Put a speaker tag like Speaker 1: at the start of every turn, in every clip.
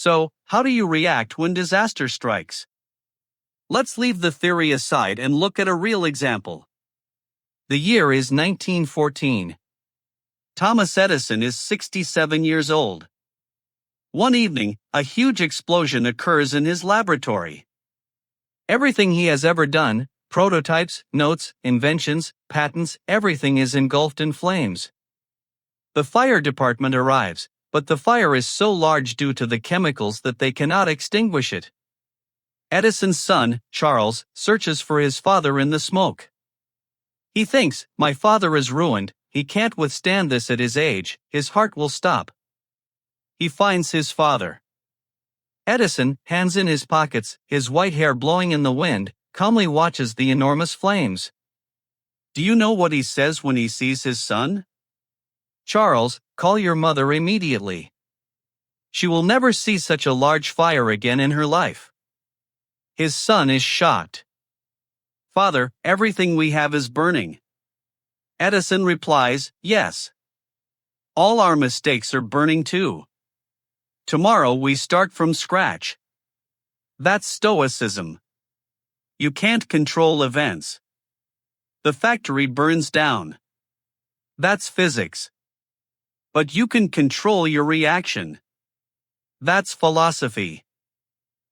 Speaker 1: So, how do you react when disaster strikes? Let's leave the theory aside and look at a real example. The year is 1914. Thomas Edison is 67 years old. One evening, a huge explosion occurs in his laboratory. Everything he has ever done, prototypes, notes, inventions, patents, everything is engulfed in flames. The fire department arrives, but the fire is so large due to the chemicals that they cannot extinguish it. Edison's son, Charles, searches for his father in the smoke. He thinks, my father is ruined, he can't withstand this at his age, his heart will stop. He finds his father. Edison, hands in his pockets, his white hair blowing in the wind, calmly watches the enormous flames. Do you know what he says when he sees his son? Charles, call your mother immediately. She will never see such a large fire again in her life. His son is shocked. Father, everything we have is burning. Edison replies, yes. All our mistakes are burning too. Tomorrow we start from scratch. That's Stoicism. You can't control events. The factory burns down. That's physics. But you can control your reaction. That's philosophy.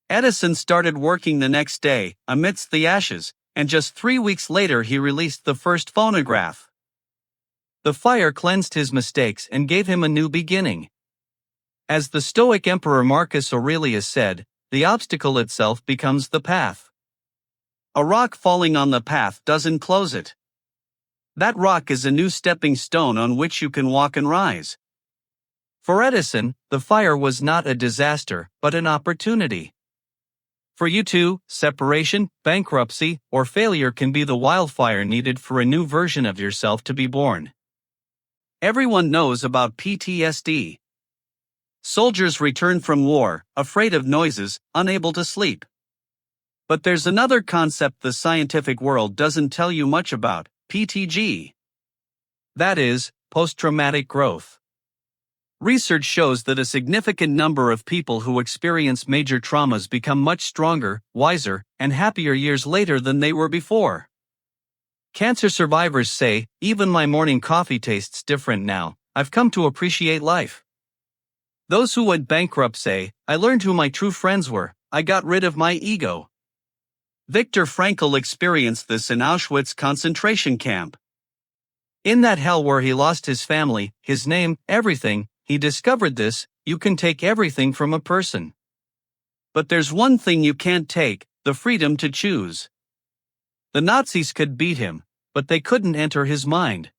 Speaker 1: Edison started working the next day, amidst the ashes, and just 3 weeks later he released the first phonograph. The fire cleansed his mistakes and gave him a new beginning. As the Stoic Emperor Marcus Aurelius said, the obstacle itself becomes the path. A rock falling on the path doesn't close it. That rock is a new stepping stone on which you can walk and rise. For Edison, the fire was not a disaster, but an opportunity. For you too, separation, bankruptcy, or failure can be the wildfire needed for a new version of yourself to be born. Everyone knows about PTSD. Soldiers return from war, afraid of noises, unable to sleep. But there's another concept the scientific world doesn't tell you much about, PTG. That is, post-traumatic growth. Research shows that a significant number of people who experience major traumas become much stronger, wiser, and happier years later than they were before. Cancer survivors say, even my morning coffee tastes different now, I've come to appreciate life. Those who went bankrupt say, I learned who my true friends were, I got rid of my ego. Viktor Frankl experienced this in Auschwitz concentration camp. In that hell where he lost his family, his name, everything, he discovered this: you can take everything from a person. But there's one thing you can't take, the freedom to choose. The Nazis could beat him, but they couldn't enter his mind.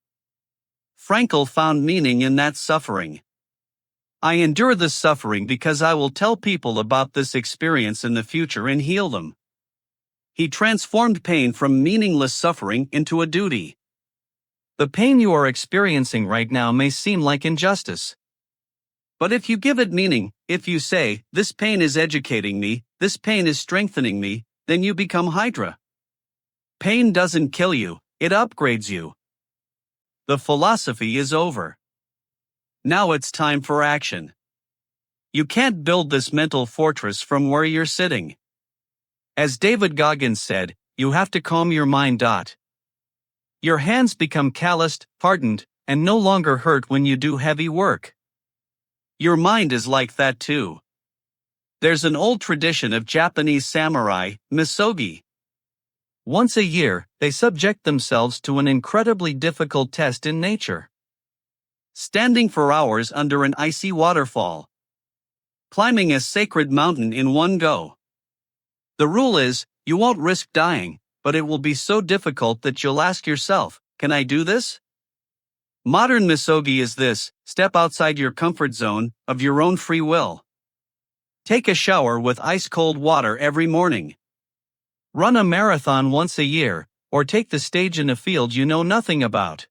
Speaker 1: Frankl found meaning in that suffering. I endure this suffering because I will tell people about this experience in the future and heal them. He transformed pain from meaningless suffering into a duty. The pain you are experiencing right now may seem like injustice. But if you give it meaning, if you say, this pain is educating me, this pain is strengthening me, then you become Hydra. Pain doesn't kill you, it upgrades you. The philosophy is over. Now it's time for action. You can't build this mental fortress from where you're sitting. As David Goggins said, you have to calm your mind. Your hands become calloused, hardened, and no longer hurt when you do heavy work. Your mind is like that too. There's an old tradition of Japanese samurai, misogi. Once a year, they subject themselves to an incredibly difficult test in nature. Standing for hours under an icy waterfall. Climbing a sacred mountain in one go. The rule is, you won't risk dying, but it will be so difficult that you'll ask yourself, can I do this? Modern misogi is this: step outside your comfort zone, of your own free will. Take a shower with ice-cold water every morning. Run a marathon once a year, or take the stage in a field you know nothing about.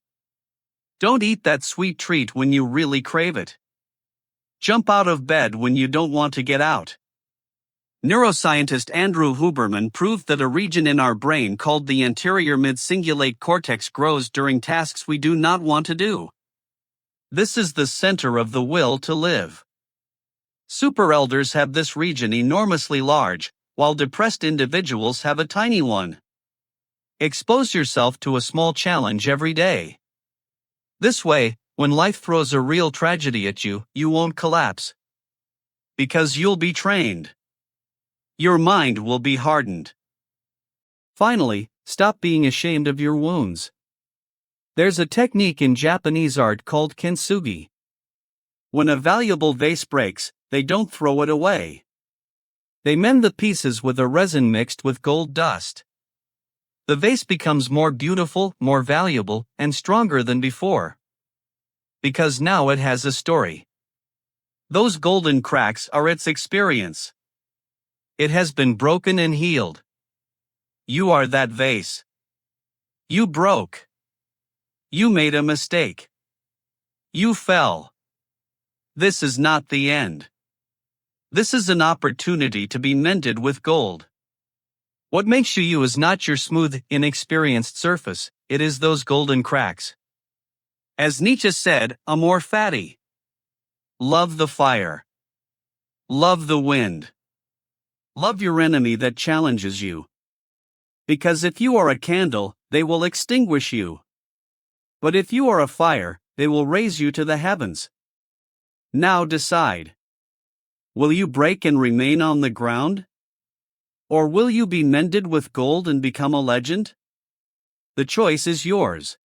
Speaker 1: Don't eat that sweet treat when you really crave it. Jump out of bed when you don't want to get out. Neuroscientist Andrew Huberman proved that a region in our brain called the anterior mid-cingulate cortex grows during tasks we do not want to do. This is the center of the will to live. Superelders have this region enormously large, while depressed individuals have a tiny one. Expose yourself to a small challenge every day. This way, when life throws a real tragedy at you, you won't collapse. Because you'll be trained. Your mind will be hardened. Finally, stop being ashamed of your wounds. There's a technique in Japanese art called kintsugi. When a valuable vase breaks, they don't throw it away. They mend the pieces with a resin mixed with gold dust. The vase becomes more beautiful, more valuable, and stronger than before. Because now it has a story. Those golden cracks are its experience. It has been broken and healed. You are that vase. You broke. You made a mistake. You fell. This is not the end. This is an opportunity to be mended with gold. What makes you you is not your smooth, inexperienced surface, it is those golden cracks. As Nietzsche said, amor fati. Love the fire. Love the wind. Love your enemy that challenges you. Because if you are a candle, they will extinguish you. But if you are a fire, they will raise you to the heavens. Now decide. Will you break and remain on the ground? Or will you be mended with gold and become a legend? The choice is yours.